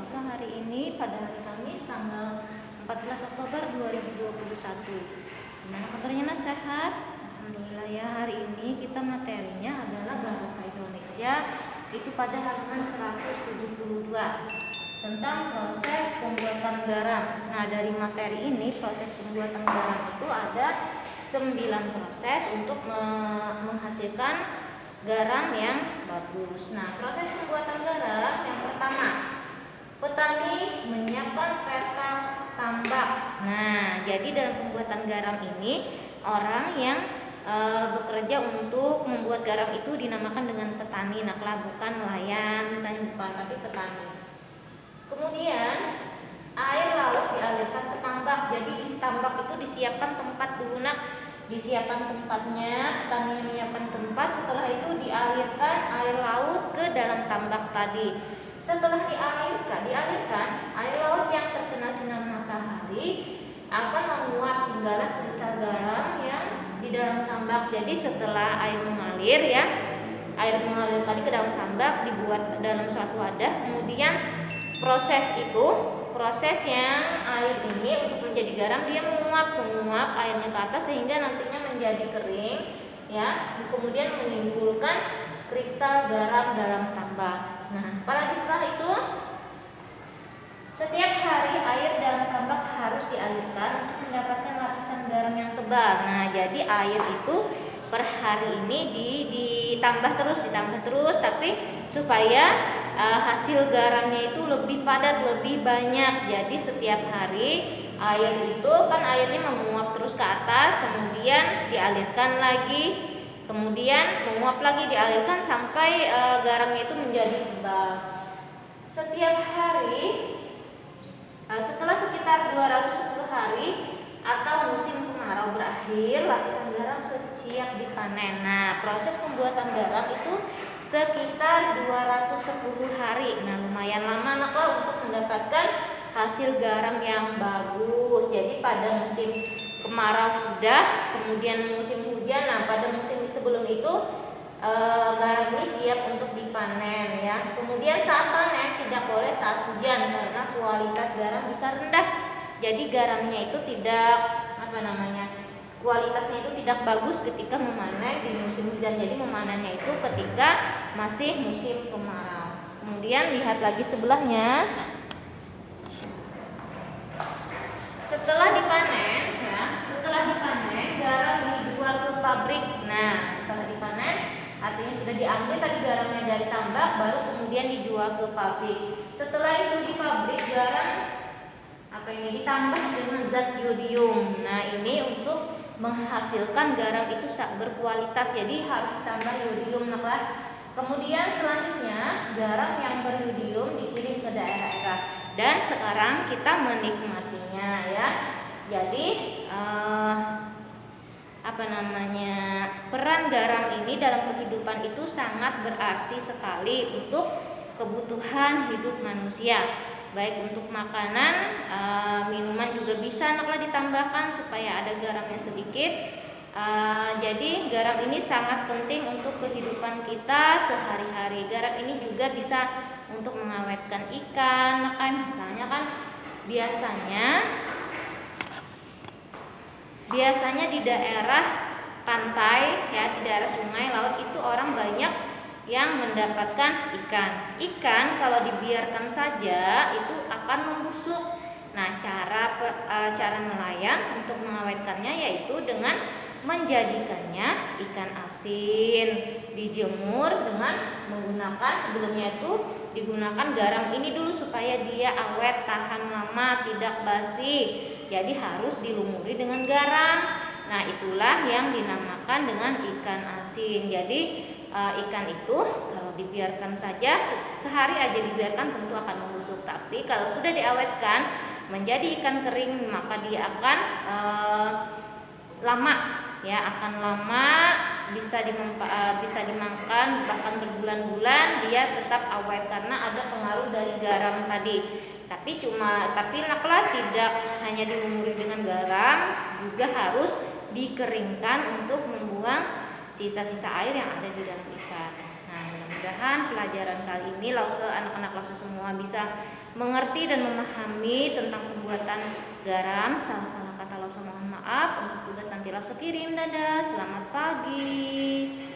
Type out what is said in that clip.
Rosa hari ini pada hari Kamis tanggal 14 Oktober 2021. Gimana kabarnya, sehat? Alhamdulillah ya. Hari ini kita materinya adalah bahasa Indonesia, itu pada halaman 172 tentang proses pembuatan garam. Nah, dari materi ini proses pembuatan garam itu ada 9 proses untuk menghasilkan garam yang bagus. Nah, proses pembuatan garam yang pertama, petani menyiapkan peta tambak. Nah, jadi dalam pembuatan garam ini orang yang bekerja untuk membuat garam itu dinamakan dengan petani. Nah, bukan nelayan, misalnya bukan, tapi petani. Kemudian air laut dialirkan ke tambak. Jadi di tambak itu disiapkan tempat dulu, disiapkan tempatnya, petani menyiapkan tempat. Setelah itu dialirkan air laut ke dalam tambak tadi. Setelah dialirkan air laut yang terkena sinar matahari akan menguap tinggallah kristal garam yang di dalam tambak. Jadi setelah air mengalir tadi ke dalam tambak, dibuat dalam suatu wadah. Kemudian proses yang air ini untuk menjadi garam, dia menguap airnya ke atas sehingga nantinya menjadi kering ya, kemudian menimbulkan kristal garam dalam tambak. Nah, apalagi setelah itu setiap hari air dalam tambak harus dialirkan untuk mendapatkan lapisan garam yang tebal. Nah, jadi air itu per hari ini ditambah terus, tapi supaya hasil garamnya itu lebih padat, lebih banyak. Jadi setiap hari air itu kan airnya menguap terus ke atas, kemudian dialirkan lagi, kemudian menguap lagi, dialirkan sampai garamnya itu menjadi tebal. Setiap hari setelah sekitar 210 hari atau musim kemarau berakhir, lapisan garam siap dipanen. Nah, proses pembuatan garam itu sekitar 210 hari. Nah, lumayan lama untuk mendapatkan hasil garam yang bagus. Jadi pada musim kemarau sudah, kemudian musim hujan. Nah, pada musim sebelum itu garam ini siap untuk dipanen ya. Kemudian saat panen tidak boleh saat hujan karena kualitas garam bisa rendah. Jadi garamnya itu kualitasnya itu tidak bagus ketika memanen di musim hujan. Jadi memanennya itu ketika masih musim kemarau. Kemudian lihat lagi sebelahnya. Setelah dipanen garam dijual ke pabrik. Nah, setelah dipanen artinya sudah diambil tadi garamnya dari tambak, baru kemudian dijual ke pabrik. Setelah itu di pabrik garam ditambah dengan zat yodium. Nah, ini untuk menghasilkan garam itu berkualitas, jadi harus ditambah yodium. Kemudian selanjutnya garam yang beryodium dikirim ke daerah-daerah, dan sekarang kita menikmatinya ya. Jadi peran garam ini dalam kehidupan itu sangat berarti sekali untuk kebutuhan hidup manusia. Baik untuk makanan, minuman juga bisa ditambahkan supaya ada garamnya sedikit. Jadi garam ini sangat penting untuk kehidupan kita sehari-hari. Garam ini juga bisa untuk mengawetkan ikan. Misalnya biasanya di daerah pantai ya, di daerah sungai, laut itu orang banyak yang mendapatkan ikan kalau dibiarkan saja itu akan membusuk. Nah, cara nelayan untuk mengawetkannya yaitu dengan menjadikannya ikan asin, dijemur dengan menggunakan, sebelumnya itu digunakan garam ini dulu supaya dia awet, tahan lama, tidak basi. Jadi harus dilumuri dengan garam. Nah, itulah yang dinamakan dengan ikan asin. Jadi ikan itu kalau dibiarkan saja sehari aja dibiarkan tentu akan membusuk. Tapi kalau sudah diawetkan menjadi ikan kering, maka dia akan lama ya, bisa dimakan bahkan berbulan-bulan dia tetap awet karena ada pengaruh dari garam tadi. Tapi tidak hanya dilumuri dengan garam, juga harus dikeringkan untuk membuang sisa-sisa air yang ada di dalam ikan. Nah, mudah-mudahan mudah-mudahan pelajaran kali ini anak-anak Lause semua bisa mengerti dan memahami tentang pembuatan garam. Salah-salah kata Lause mohon maaf. Untuk tugas nanti Lause kirim. Dadah, selamat pagi.